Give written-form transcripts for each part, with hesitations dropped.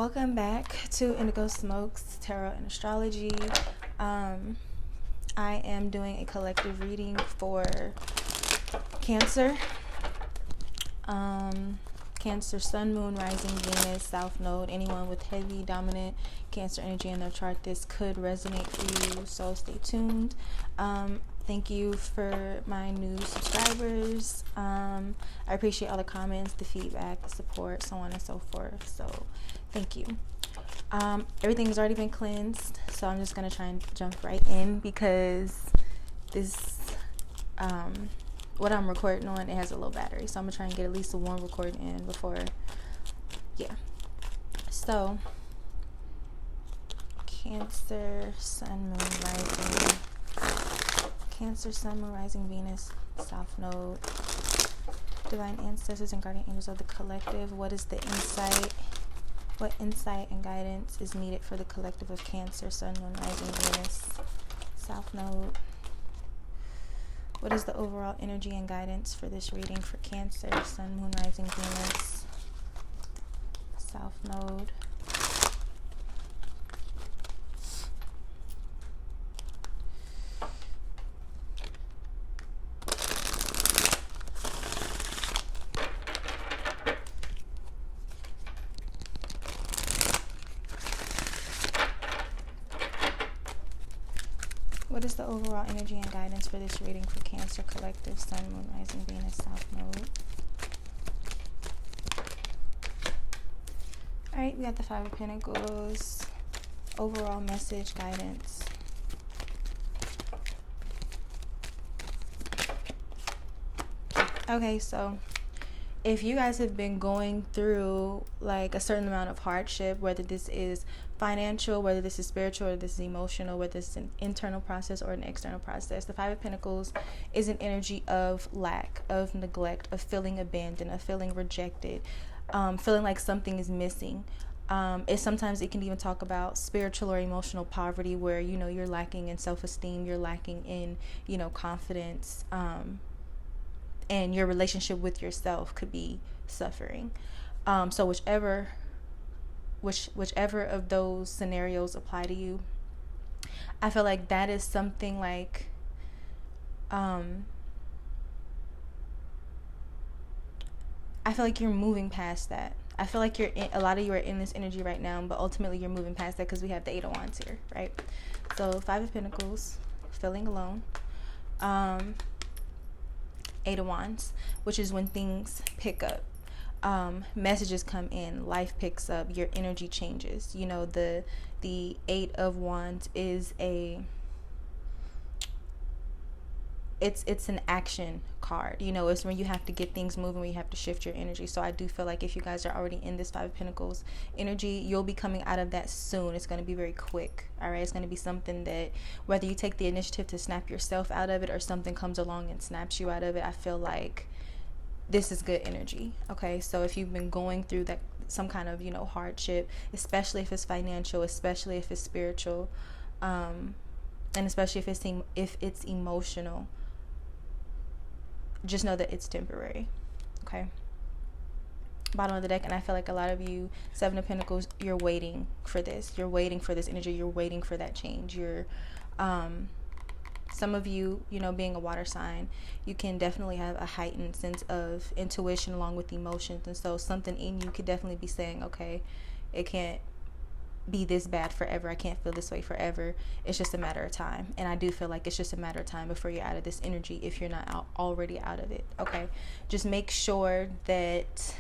Welcome back to IndigoSmokes Tarot and Astrology. I am doing a collective reading for Cancer. Cancer, Sun, Moon, Rising, Venus, South Node. Anyone with heavy, dominant Cancer energy in their chart, this could resonate for you, so stay tuned. Thank you for my new subscribers. I appreciate all the comments, the feedback, the support, so on and so forth. So thank you. Everything has already been cleansed, so I'm just gonna try and jump right in because this what I'm recording on, it has a low battery, so I'm gonna try and get at least a one recording in before, yeah. So Cancer, Sun, Moon, Rising. Cancer, Sun, Moon, Rising, Venus, South Node. Divine ancestors and guardian angels of the collective. What is the insight? What insight and guidance is needed for the collective of Cancer, Sun, Moon, Rising, Venus, South Node? What is the overall energy and guidance for this reading for Cancer, Sun, Moon, Rising, Venus, South Node? What is the overall energy and guidance for this reading for Cancer Collective, Sun, Moon, Rising, Venus, South Node? Alright, we got the Five of Pentacles. Overall message, guidance. Okay, so if you guys have been going through like a certain amount of hardship, whether this is financial, whether this is spiritual, or this is emotional, whether it's an internal process or an external process, the Five of Pentacles is an energy of lack, of neglect, of feeling abandoned, of feeling rejected, feeling like something is missing. Sometimes it can even talk about spiritual or emotional poverty, where you're lacking in self-esteem, you're lacking in confidence, and your relationship with yourself could be suffering. So whichever of those scenarios apply to you, I feel like that is something like I feel like you're moving past that. I feel like a lot of you are in this energy right now, but ultimately you're moving past that because we have the Eight of Wands here, right? So Five of Pentacles, feeling alone. Eight of Wands, which is when things pick up, messages come in, life picks up, your energy changes. The Eight of Wands is it's an action card. It's when you have to get things moving, when you have to shift your energy. So I do feel like if you guys are already in this Five of Pentacles energy, you'll be coming out of that soon. It's going to be very quick. All right, it's going to be something that whether you take the initiative to snap yourself out of it or something comes along and snaps you out of it, I feel like this is good energy. Okay, so if you've been going through that some kind of hardship, especially if it's financial, especially if it's spiritual, and especially if it's emotional, just know that it's temporary. Okay, bottom of the deck, and I feel like a lot of you, Seven of Pentacles, you're waiting for this. You're waiting for this energy. You're waiting for that change. You're some of you, being a water sign, you can definitely have a heightened sense of intuition along with emotions, and so something in you could definitely be saying, okay, it can't be this bad forever. I can't feel this way forever. It's just a matter of time. And I do feel like it's just a matter of time before you're out of this energy, if you're not already out of it. Okay, just make sure that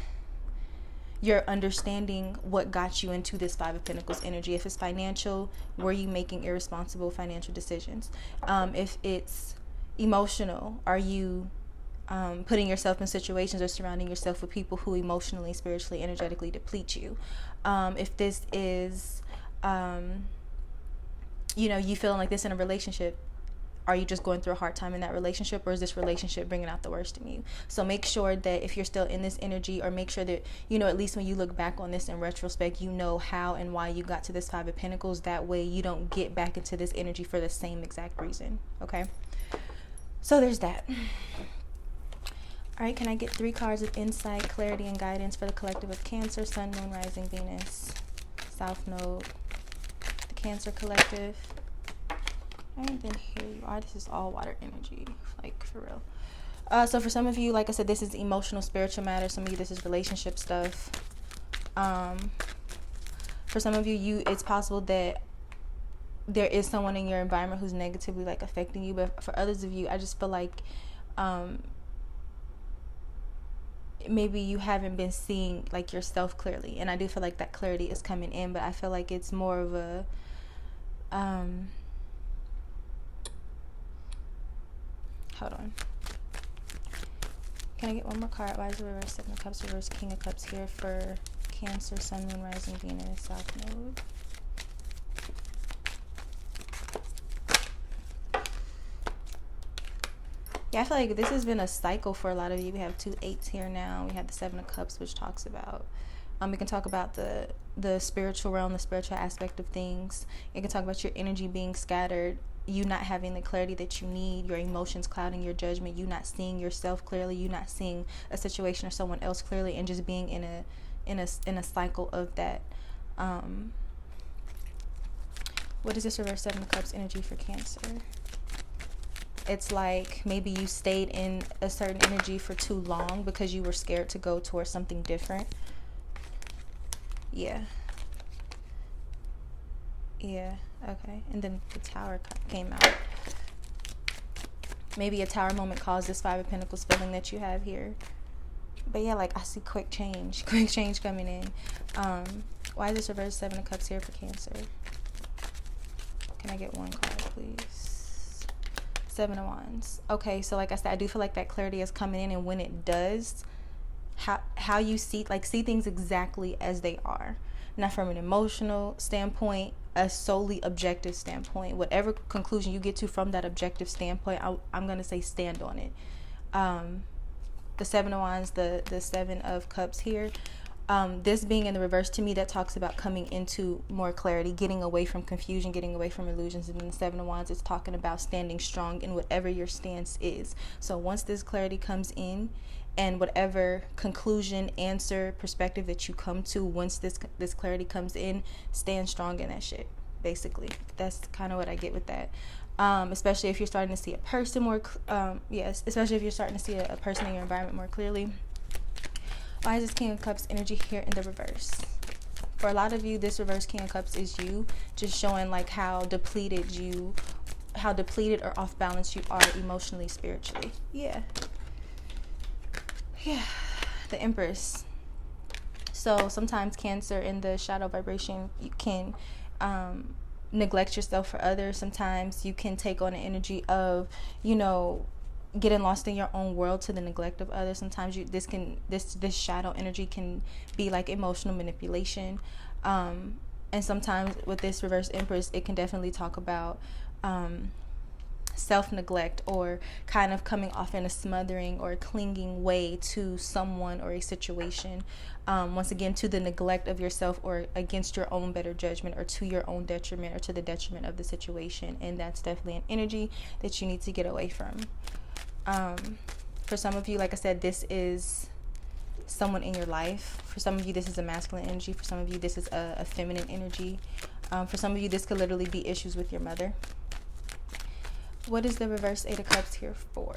you're understanding what got you into this Five of Pentacles energy. If it's financial, were you making irresponsible financial decisions? If it's emotional, are you putting yourself in situations or surrounding yourself with people who emotionally, spiritually, energetically deplete you? If this is you feeling like this in a relationship, are you just going through a hard time in that relationship, or is this relationship bringing out the worst in you? So make sure that if you're still in this energy, or make sure that at least when you look back on this in retrospect, how and why you got to this Five of Pentacles. That way you don't get back into this energy for the same exact reason. Okay, so there's that. All right, can I get 3 cards of insight, clarity, and guidance for the collective of Cancer, Sun, Moon, Rising, Venus, South Node, the Cancer collective. And then here you are. This is all water energy, like for real. So for some of you, like I said, this is emotional, spiritual matter. Some of you, this is relationship stuff. For some of you, it's possible that there is someone in your environment who's negatively like affecting you. But for others of you, I just feel like maybe you haven't been seeing like yourself clearly, and I do feel like that clarity is coming in, but I feel like it's more of a hold on, can I get one more card? Why is the reverse 7 of Cups, reverse King of Cups here for Cancer, Sun, Moon, Rising, Venus, South Node? Yeah, I feel like this has been a cycle for a lot of you. We have 2 8s here now. We have the 7 of Cups, which talks about, we can talk about the spiritual realm, the spiritual aspect of things. You can talk about your energy being scattered, you not having the clarity that you need, your emotions clouding your judgment, you not seeing yourself clearly, you not seeing a situation or someone else clearly, and just being in a cycle of that. What is this reverse 7 of Cups energy for Cancer? It's like maybe you stayed in a certain energy for too long because you were scared to go towards something different. Yeah, okay. And then the Tower came out. Maybe a Tower moment caused this 5 of Pentacles feeling that you have here. But yeah, like I see quick change coming in. Why is this reverse 7 of Cups here for Cancer? Can I get one card, please? 7 of Wands. Okay, so like I said, I do feel like that clarity is coming in, and when it does, how you see things exactly as they are, not from an emotional standpoint, a solely objective standpoint. Whatever conclusion you get to from that objective standpoint, I'm gonna say stand on it. The 7 of Wands, the 7 of Cups here. This being in the reverse, to me, that talks about coming into more clarity, getting away from confusion, getting away from illusions. And then the 7 of Wands is talking about standing strong in whatever your stance is. So once this clarity comes in, and whatever conclusion, answer, perspective that you come to, once this clarity comes in, stand strong in that shit. Basically, that's kind of what I get with that. Especially if you're starting to see a person more, especially if you're starting to see a person in your environment more clearly. Why is this King of Cups energy here in the reverse? For a lot of you, this reverse King of Cups is you just showing like how depleted or off balance you are emotionally, spiritually. Yeah, the Empress. So sometimes Cancer in the shadow vibration, you can neglect yourself for others. Sometimes you can take on the energy of, getting lost in your own world to the neglect of others. Sometimes this shadow energy can be like emotional manipulation, and sometimes with this reverse Empress, it can definitely talk about self-neglect, or kind of coming off in a smothering or clinging way to someone or a situation, once again to the neglect of yourself, or against your own better judgment, or to your own detriment, or to the detriment of the situation. And that's definitely an energy that you need to get away from. For some of you, like I said, this is someone in your life. For some of you, this is a masculine energy. For some of you, this is a feminine energy. For some of you, this could literally be issues with your mother. What is the reverse 8 of Cups here for?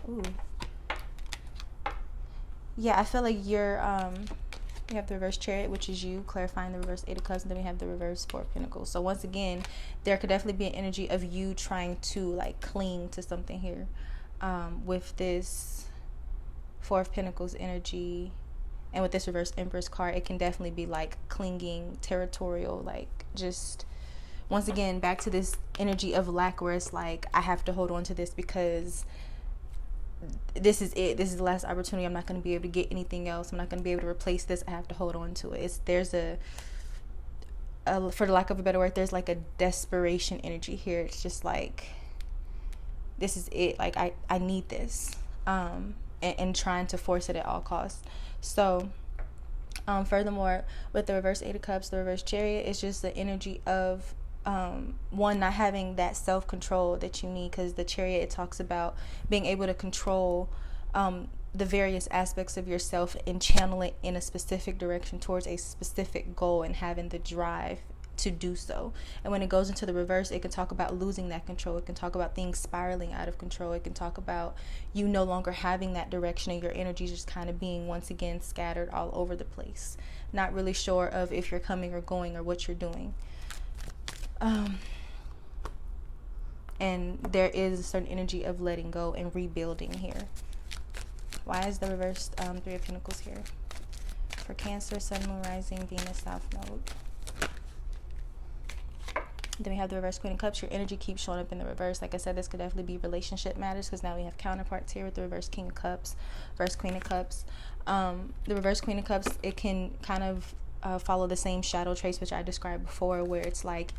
Ooh. Yeah, I feel like you're, we have the reverse Chariot, which is you, clarifying the reverse 8 of Cups, and then we have the reverse 4 of Pentacles. So once again, there could definitely be an energy of you trying to like cling to something here. With this 4 of Pentacles energy, and with this reverse Empress card, it can definitely be like clinging, territorial, like just once again back to this energy of lack, where it's like, I have to hold on to this because this is it, this is the last opportunity, I'm not going to be able to get anything else, I'm not going to be able to replace this, I have to hold on to it. There's a for the lack of a better word, there's like a desperation energy here. It's just like, this is it, like I need this, and trying to force it at all costs. So furthermore, with the reverse 8 of Cups, the reverse Chariot, it's just the energy of one, not having that self-control that you need, because the Chariot, it talks about being able to control the various aspects of yourself and channel it in a specific direction towards a specific goal and having the drive to do so. And when it goes into the reverse, it can talk about losing that control. It can talk about things spiraling out of control. It can talk about you no longer having that direction and your energy just kind of being once again scattered all over the place, not really sure of if you're coming or going or what you're doing. And there is a certain energy of letting go and rebuilding here. Why is the reverse Three of Pentacles here? For Cancer, Sun, Moon, Rising, Venus, South Node. Then we have the reverse Queen of Cups. Your energy keeps showing up in the reverse. Like I said, this could definitely be relationship matters, because now we have counterparts here with the reverse King of Cups, reverse Queen of Cups. The reverse Queen of Cups, it can kind of follow the same shadow traits which I described before, where it's like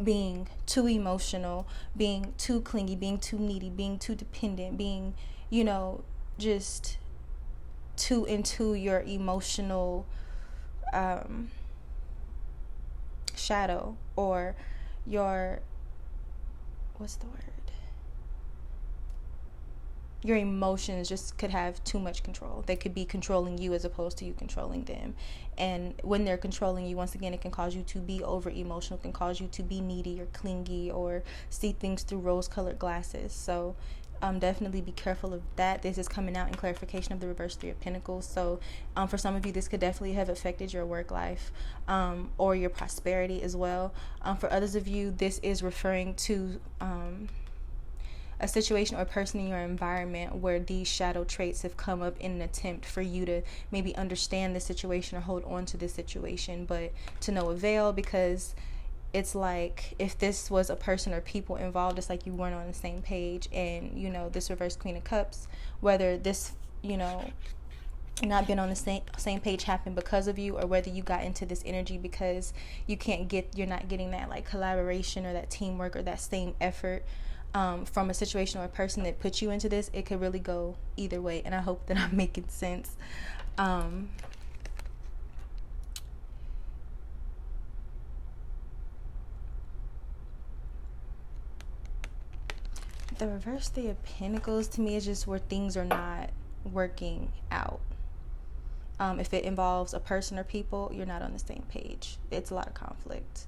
being too emotional, being too clingy, being too needy, being too dependent, being, you know, just too into your emotional shadow, or your, what's the word? Your emotions just could have too much control. They could be controlling you as opposed to you controlling them. And when they're controlling you, once again, it can cause you to be over emotional. It can cause you to be needy or clingy or see things through rose-colored glasses. So definitely be careful of that. This is coming out in clarification of the reverse Three of Pentacles. So for some of you, this could definitely have affected your work life or your prosperity as well. For others of you, this is referring to a situation or person in your environment where these shadow traits have come up in an attempt for you to maybe understand the situation or hold on to this situation, but to no avail, because it's like if this was a person or people involved, it's like you weren't on the same page. And, you know, this reverse Queen of Cups, whether this, you know, not being on the same page happened because of you, or whether you got into this energy because you're not getting that like collaboration or that teamwork or that same effort from a situation or a person that put you into this. It could really go either way, and I hope that I'm making sense. The reverse Three of Pentacles to me is just where things are not working out. If it involves a person or people, you're not on the same page. It's a lot of conflict.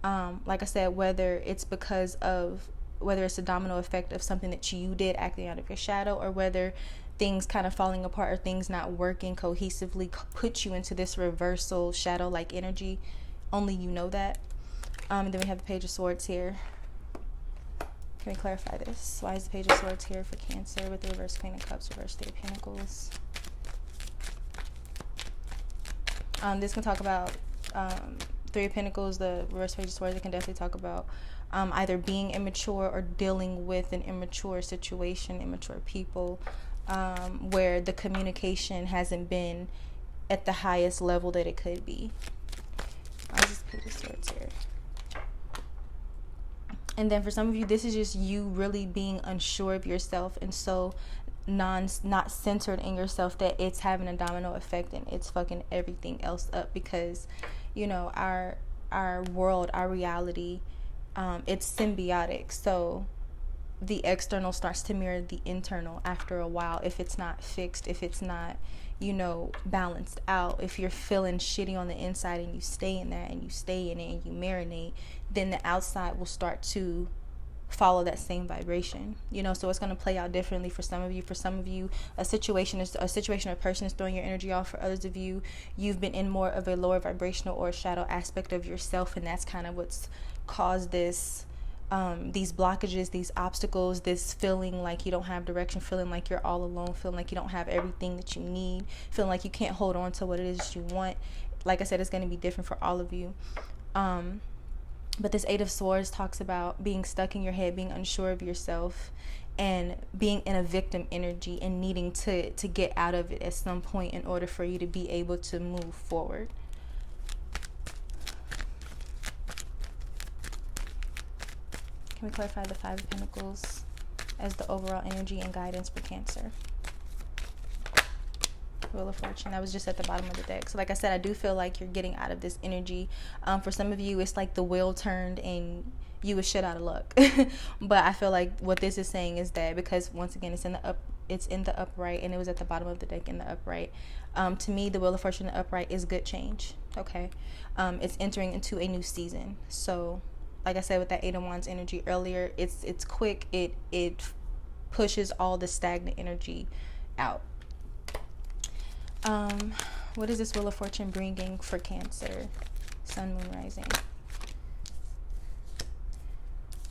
Like I said, whether it's a domino effect of something that you did acting out of your shadow, or whether things kind of falling apart or things not working cohesively put you into this reversal shadow-like energy. Only you know that. And then we have the Page of Swords here. Can we clarify this? Why is the Page of Swords here for Cancer with the reverse Queen of Cups, reverse Three of Pentacles? This can talk about Three of Pentacles, the reverse Page of Swords. It can definitely talk about either being immature or dealing with an immature situation, immature people, where the communication hasn't been at the highest level that it could be. Why is this Page of Swords here? And then for some of you, this is just you really being unsure of yourself, and so not centered in yourself, that it's having a domino effect and it's fucking everything else up. Because, you know, our world, our reality, it's symbiotic. So the external starts to mirror the internal after a while. If it's not fixed, if it's not, you know, balanced out, if you're feeling shitty on the inside and you stay in there and you stay in it and you marinate, then the outside will start to follow that same vibration, you know. So it's going to play out differently for some of you. For some of you, a situation or person is throwing your energy off. For others of you, you've been in more of a lower vibrational or shadow aspect of yourself, and that's kind of what's caused this these blockages, these obstacles, this feeling like you don't have direction, feeling like you're all alone, feeling like you don't have everything that you need, feeling like you can't hold on to what it is that you want. Like I said, it's going to be different for all of you. But this Eight of Swords talks about being stuck in your head, being unsure of yourself, and being in a victim energy and needing to get out of it at some point in order for you to be able to move forward. Can we clarify the Five of Pentacles as the overall energy and guidance for Cancer? Wheel of Fortune. That was just at the bottom of the deck. So like I said, I do feel like you're getting out of this energy. For some of you, it's like the wheel turned and you was shit out of luck. But I feel like what this is saying is that, because once again it's in the it's in the upright, and it was at the bottom of the deck in the upright. To me, the Wheel of Fortune in the upright is good change. Okay. It's entering into a new season. So like I said with that Eight of Wands energy earlier, it's quick. It pushes all the stagnant energy out. What is this Wheel of Fortune bringing for Cancer, Sun, Moon, Rising?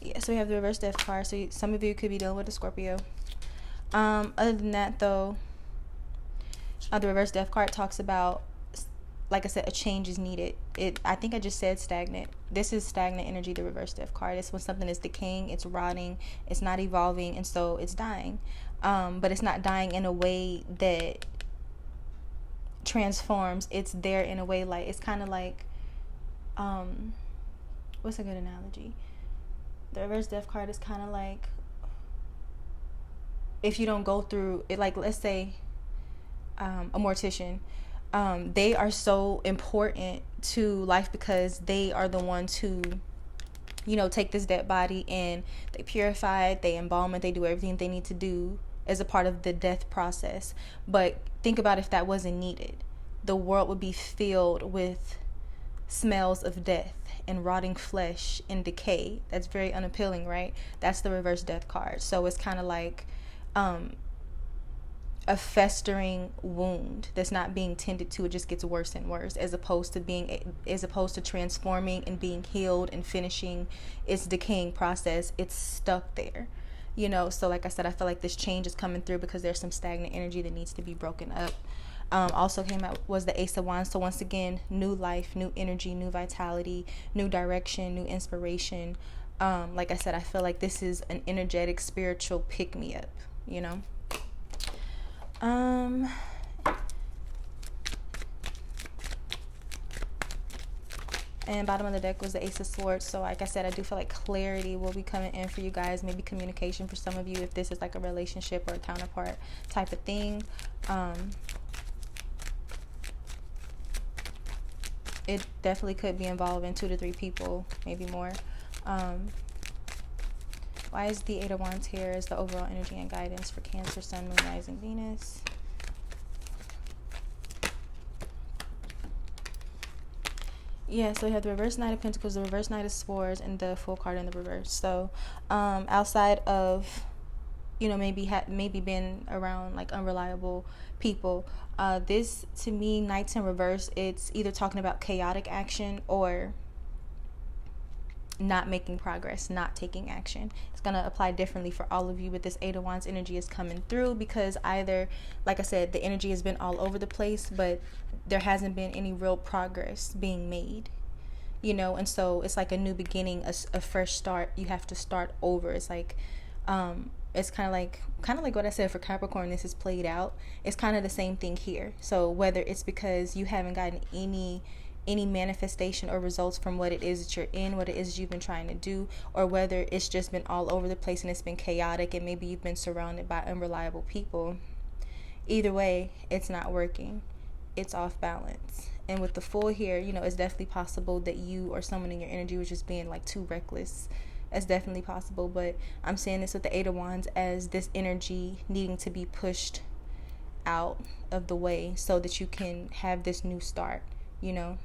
Yeah, so we have the reverse death card. So some of you could be dealing with a Scorpio. Other than that, though, the reverse death card talks about, like I said, a change is needed. I think I just said stagnant. This is stagnant energy, the reverse death card. It's when something is decaying, it's rotting, it's not evolving, and so it's dying. But it's not dying in a way that transforms. It's there in a way like, it's kind of like, what's a good analogy? The reverse death card is kind of like, if you don't go through it, like let's say a mortician, they are so important to life because they are the ones who, you know, take this dead body and they purify it, they embalm it, they do everything they need to do as a part of the death process. But think about if that wasn't needed. The world would be filled with smells of death and rotting flesh and decay. That's very unappealing, right? That's the reverse death card. So it's kind of like a festering wound that's not being tended to. It just gets worse and worse, as opposed to transforming and being healed and finishing its decaying process. It's stuck there, you know. So like I said, I feel like this change is coming through because there's some stagnant energy that needs to be broken up. Also came out was the Ace of Wands. So once again, new life, new energy, new vitality, new direction, new inspiration. Like I said, I feel like this is an energetic, spiritual pick-me-up, you know. And bottom of the deck was the Ace of Swords. So like I said, I do feel like clarity will be coming in for you guys. Maybe communication for some of you, if this is like a relationship or a counterpart type of thing. It definitely could be involving 2 to 3 people, maybe more. Why is the Eight of Wands here as the overall energy and guidance for Cancer, Sun, Moon, Rising, Venus? Yeah, so we have the reverse Knight of Pentacles, the reverse Knight of Swords, and the Fool card in the reverse. So outside of, you know, maybe been around like unreliable people, this to me, Knights in reverse, it's either talking about chaotic action or not making progress, not taking action. It's going to apply differently for all of you, but this Eight of Wands energy is coming through because either, like I said, the energy has been all over the place, but there hasn't been any real progress being made, you know. And so it's like a new beginning, a fresh start. You have to start over. It's like it's kind of like what I said for Capricorn, this is played out. It's kind of the same thing here. So whether it's because you haven't gotten any manifestation or results from what it is that you're in, what it is you've been trying to do, or whether it's just been all over the place and it's been chaotic and maybe you've been surrounded by unreliable people, either way, it's not working. It's off balance. And with the Fool here, you know, it's definitely possible that you or someone in your energy was just being like too reckless. That's definitely possible, but I'm saying this with the Eight of Wands as this energy needing to be pushed out of the way so that you can have this new start, you know.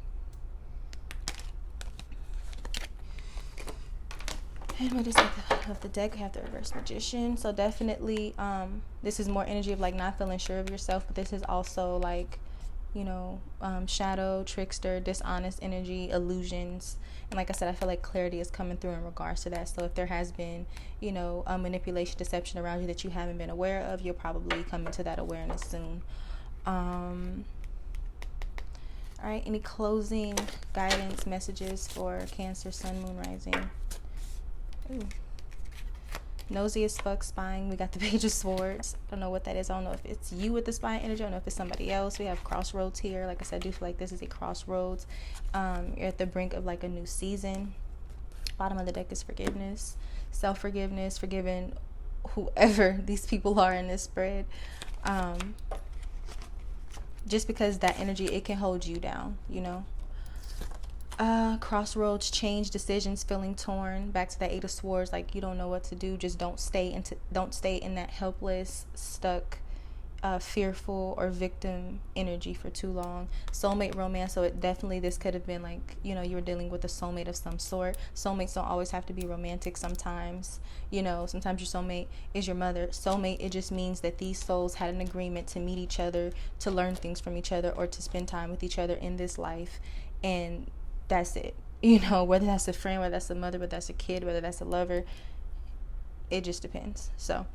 And what is of the deck? We have the reverse Magician. So definitely this is more energy of like not feeling sure of yourself, but this is also like, you know, shadow, trickster, dishonest energy, illusions. And like I said, I feel like clarity is coming through in regards to that. So if there has been, you know, manipulation, deception around you that you haven't been aware of, you'll probably come into that awareness soon. All right, any closing guidance messages for Cancer, Sun, Moon, Rising? Ooh. Nosy as fuck, spying. We got the Page of Swords. I don't know what that is. I don't know if it's you with the spying energy. I don't know if it's somebody else. We have crossroads here. Like I said, I do feel like this is a crossroads. You're at the brink of like a new season. Bottom of the deck is forgiveness, self-forgiveness, forgiving whoever these people are in this spread. Just because that energy, it can hold you down, you know. Crossroads, change, decisions, feeling torn. Back to that Eight of Swords, like you don't know what to do. Just don't stay in that helpless, stuck, fearful or victim energy for too long. Soulmate romance, so it definitely, this could have been like, you were dealing with a soulmate of some sort. Soulmates don't always have to be romantic. Sometimes, sometimes your soulmate is your mother. Soulmate, it just means that these souls had an agreement to meet each other, to learn things from each other, or to spend time with each other in this life, and that's it. Whether that's a friend, whether that's a mother, whether that's a kid, whether that's a lover, it just depends. So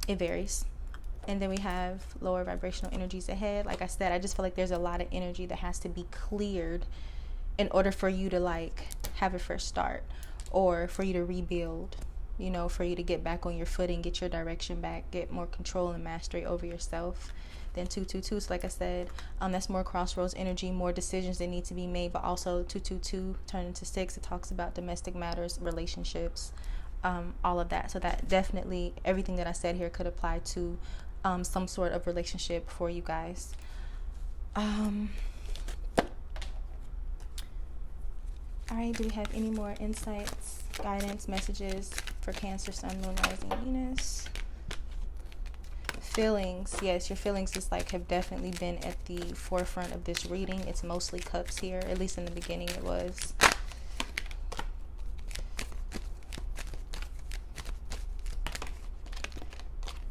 it varies. And then we have lower vibrational energies ahead. Like I said, I just feel like there's a lot of energy that has to be cleared in order for you to like have a fresh start, or for you to rebuild, for you to get back on your footing, get your direction back, get more control and mastery over yourself. Then 222, so like I said, that's more crossroads energy, more decisions that need to be made. But also 222 turn into 6, it talks about domestic matters, relationships, all of that. So that definitely, everything that I said here could apply to some sort of relationship for you guys. All right, do we have any more insights, guidance, messages for Cancer, Sun, Moon, Rising, Venus? Feelings, yes, your feelings just like have definitely been at the forefront of this reading. It's mostly cups here, at least in the beginning it was.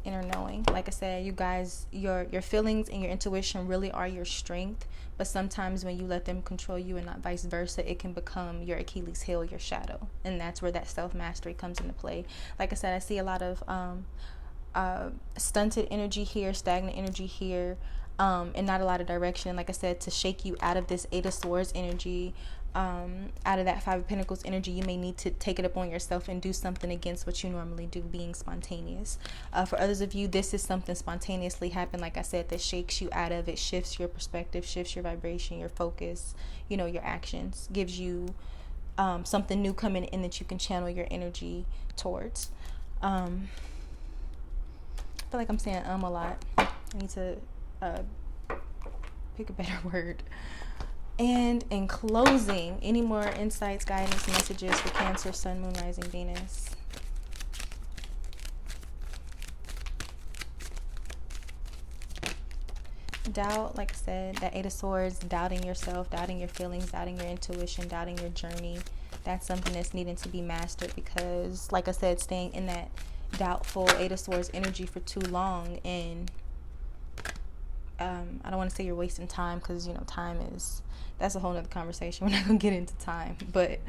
Inner knowing, like I said, you guys, your feelings and your intuition really are your strength, but sometimes when you let them control you and not vice versa, it can become your Achilles heel, your shadow, and that's where that self-mastery comes into play. Like I said, I see a lot of stunted energy here, stagnant energy here, and not a lot of direction. Like I said, to shake you out of this Eight of Swords energy, out of that Five of Pentacles energy, you may need to take it upon yourself and do something against what you normally do, being spontaneous. For others of you, this is something spontaneously happen, like I said, that shakes you out of it, shifts your perspective, shifts your vibration, your focus, your actions, gives you something new coming in that you can channel your energy towards. I feel like I'm saying a lot. I need to pick a better word. And in closing, any more insights, guidance, messages for Cancer, Sun, Moon, Rising, Venus? Doubt, like I said, that Eight of Swords, doubting yourself, doubting your feelings, doubting your intuition, doubting your journey. That's something that's needing to be mastered, because, like I said, staying in that doubtful Eight of Swords energy for too long, and I don't want to say you're wasting time, because time is, that's a whole nother conversation. We're not gonna get into time, but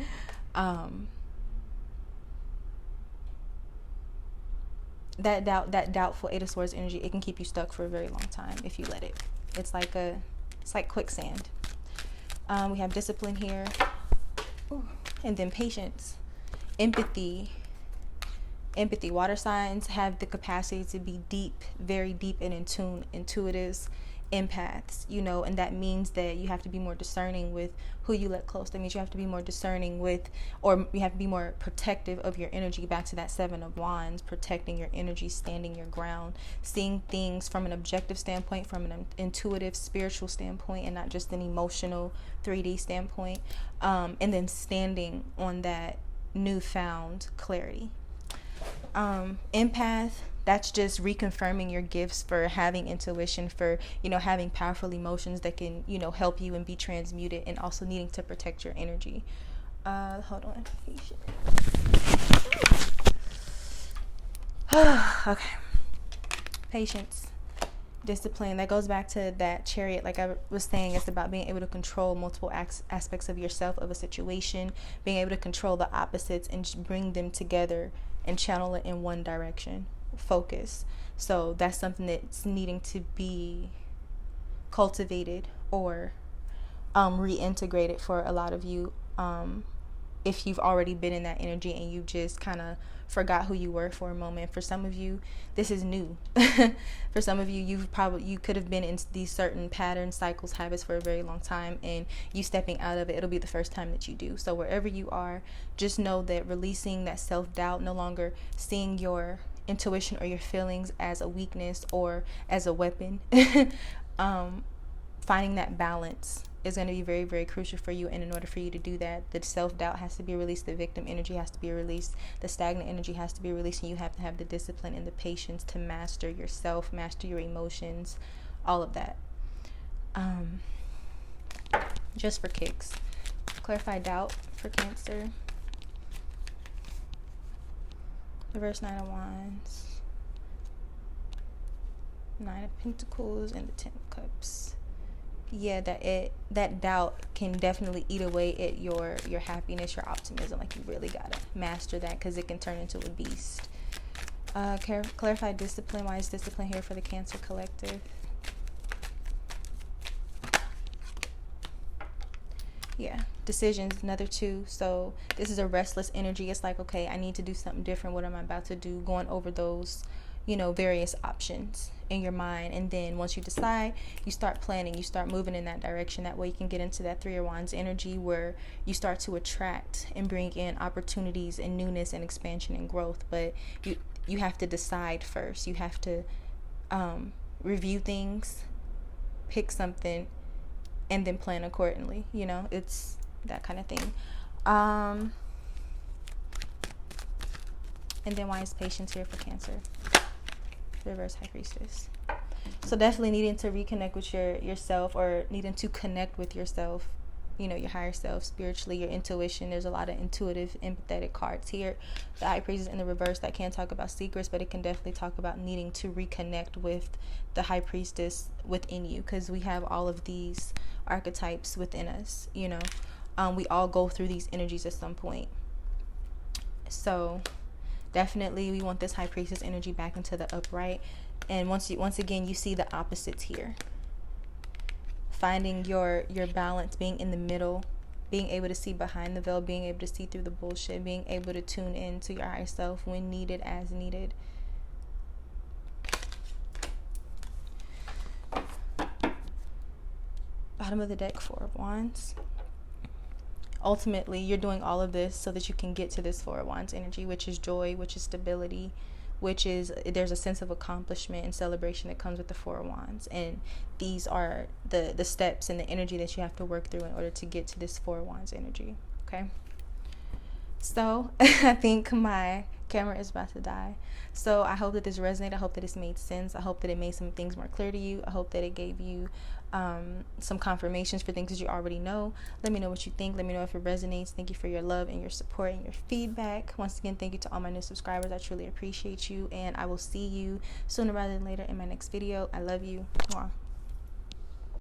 that doubtful Eight of Swords energy, it can keep you stuck for a very long time if you let it. It's like quicksand. We have discipline here. Ooh. And then patience, empathy. Water signs have the capacity to be deep, very deep and in tune, intuitives, empaths, and that means that you have to be more discerning with who you let close. That means you have to be more discerning with, or you have to be more protective of your energy. Back to that Seven of Wands, protecting your energy, standing your ground, seeing things from an objective standpoint, from an intuitive, spiritual standpoint, and not just an emotional 3D standpoint, and then standing on that newfound clarity. Empath, that's just reconfirming your gifts for having intuition, for having powerful emotions that can help you and be transmuted, and also needing to protect your energy. Hold on. Okay. Patience, discipline, that goes back to that Chariot. Like I was saying, it's about being able to control multiple aspects of yourself, of a situation, being able to control the opposites and bring them together and channel it in one direction. Focus. So that's something that's needing to be cultivated or reintegrated for a lot of you, if you've already been in that energy and you just kind of forgot who you were for a moment. For some of you, this is new. For some of you, you could have been in these certain patterns, cycles, habits for a very long time, and you stepping out of it, it'll be the first time that you do. So wherever you are, just know that releasing that self-doubt, no longer seeing your intuition or your feelings as a weakness or as a weapon, finding that balance is going to be very, very crucial for you. And in order for you to do that, the self-doubt has to be released, the victim energy has to be released, the stagnant energy has to be released, and you have to have the discipline and the patience to master yourself, master your emotions, all of that. Just for kicks. Clarify doubt for Cancer. Reverse 9 of Wands, 9 of Pentacles, and the 10 of Cups. Yeah, that doubt can definitely eat away at your happiness, your optimism. Like, you really gotta master that, because it can turn into a beast. Clarify discipline. Why is discipline here for the Cancer collective? Yeah, decisions, another 2. So this is a restless energy. It's like, okay, I need to do something different. What am I about to do? Going over those, various options in your mind. And then once you decide, you start planning, you start moving in that direction. That way you can get into that 3 of Wands energy, where you start to attract and bring in opportunities and newness and expansion and growth. But you have to decide first. You have to review things, pick something, and then plan accordingly. It's that kind of thing. And then why is patience here for Cancer? Reverse High Priestess. So definitely needing to reconnect with yourself, or needing to connect with yourself, your higher self, spiritually, your intuition. There's a lot of intuitive, empathetic cards here. The High Priestess in the reverse, that can talk about secrets, but it can definitely talk about needing to reconnect with the High Priestess within you, because we have all of these archetypes within us. We all go through these energies at some point. So definitely we want this High Priestess energy back into the upright. And once again you see the opposites here, finding your balance, being in the middle, being able to see behind the veil, being able to see through the bullshit, being able to tune in to your higher self when needed, as needed. Bottom of the deck, 4 of Wands. Ultimately, you're doing all of this so that you can get to this 4 of Wands energy, which is joy, which is stability, which is, there's a sense of accomplishment and celebration that comes with the 4 of Wands. And these are the steps and the energy that you have to work through in order to get to this 4 of Wands energy. Okay. So I think my camera is about to die. So I hope that this resonated. I hope that this made sense. I hope that it made some things more clear to you. I hope that it gave you some confirmations for things that you already know. Let me know what you think. Let me know if it resonates. Thank you for your love and your support and your feedback. Once again, thank you to all my new subscribers. I truly appreciate you, and I will see you sooner rather than later in my next video. I love you. Mwah.